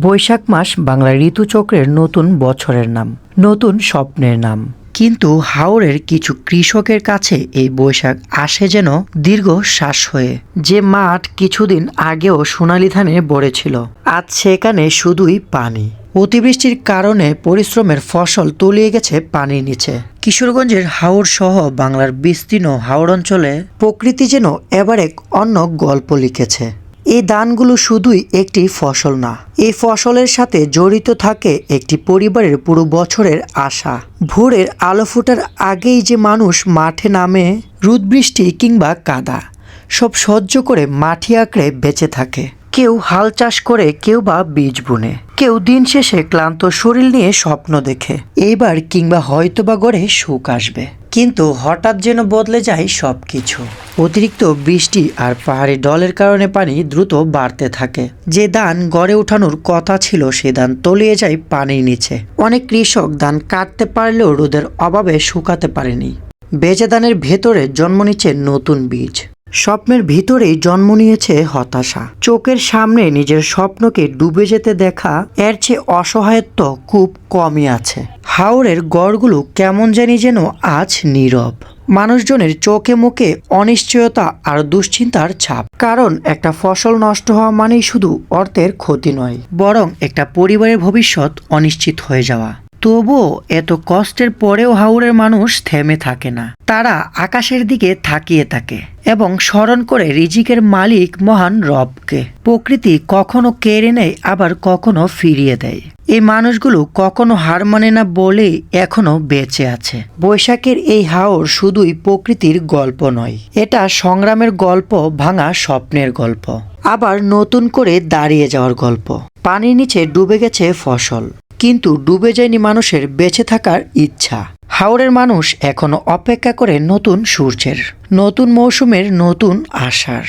বৈশাখ মাস বাংলা ঋতুচক্রের নতুন বছরের নাম, নতুন স্বপ্নের নাম। কিন্তু হাওরের কিছু কৃষকের কাছে এই বৈশাখ আসে যেন দীর্ঘ শ্বাস হয়ে। যে মাঠ কিছুদিন আগেও সোনালী ধানে ভরেছিল, আজ সেখানে শুধুই পানি। অতিবৃষ্টির কারণে পরিশ্রমের ফসল তলিয়ে গেছে পানির নিচে। কিশোরগঞ্জের হাওর সহ বাংলার বিস্তীর্ণ হাওর অঞ্চলে প্রকৃতি যেন এবার এক অন্য গল্প লিখেছে। এই ধানগুলো শুধুই একটি ফসল না, এই ফসলের সাথে জড়িত থাকে একটি পরিবারের পুরো বছরের আশা। ভোরের আলো ফোটার আগেই যে মানুষ মাঠে নামে, রোদ বৃষ্টি কিংবা কাদা সব সহ্য করে মাটি আঁকড়ে বেঁচে থাকে। কেউ হাল চাষ করে, কেউ বা বীজ বুনে, কেউ দিন শেষে ক্লান্ত শরীর নিয়ে স্বপ্ন দেখে এইবার কিংবা হয়তোবা গড়ে সুখ আসবে। কিন্তু হঠাৎ যেন বদলে যায় সবকিছু। অতিরিক্ত বৃষ্টি আর পাহাড়ি ঢলের কারণে পানি দ্রুত বাড়তে থাকে। যে ধান গড়ে ওঠানোর কথা ছিল সে ধান তলিয়ে যায় পানির নিচে। অনেক কৃষক ধান কাটতে পারলেও রোদের অভাবে শুকাতে পারেনি। ভেজা ধানের ভেতরে জন্ম নিচ্ছে নতুন বীজ। স্বপ্নের ভিতরেই জন্ম নিয়েছে হতাশা। চোখের সামনে নিজের স্বপ্নকে ডুবে যেতে দেখা, এর চেয়ে অসহায়ত্ব খুব কমই আছে। হাওরের গড়গুলো কেমন জানি যেন আজ নীরব। মানুষজনের চোখে মুখে অনিশ্চয়তা আর দুশ্চিন্তার ছাপ। কারণ একটা ফসল নষ্ট হওয়া মানেই শুধু অর্থের ক্ষতি নয়, বরং একটা পরিবারের ভবিষ্যৎ অনিশ্চিত হয়ে যাওয়া। তবুও এত কষ্টের পরেও হাওরের মানুষ থেমে থাকে না। তারা আকাশের দিকে তাকিয়ে থাকে এবং স্মরণ করে রিজিকের মালিক মহান রবকে। প্রকৃতি কখনো কেড়ে নেয়, আবার কখনো ফিরিয়ে দেয়। এই মানুষগুলো কখনো হার মানে না বলেই এখনো বেঁচে আছে। বৈশাখের এই হাওর শুধুই প্রকৃতির গল্প নয়, এটা সংগ্রামের গল্প, ভাঙা স্বপ্নের গল্প, আবার নতুন করে দাঁড়িয়ে যাওয়ার গল্প। পানির নিচে ডুবে গেছে ফসল, কিন্তু ডুবে যায়নি মানুষের বেঁচে থাকার ইচ্ছা। হাওরের মানুষ এখনো অপেক্ষা করে নতুন সূর্যের, নতুন মৌসুমের, নতুন আশার।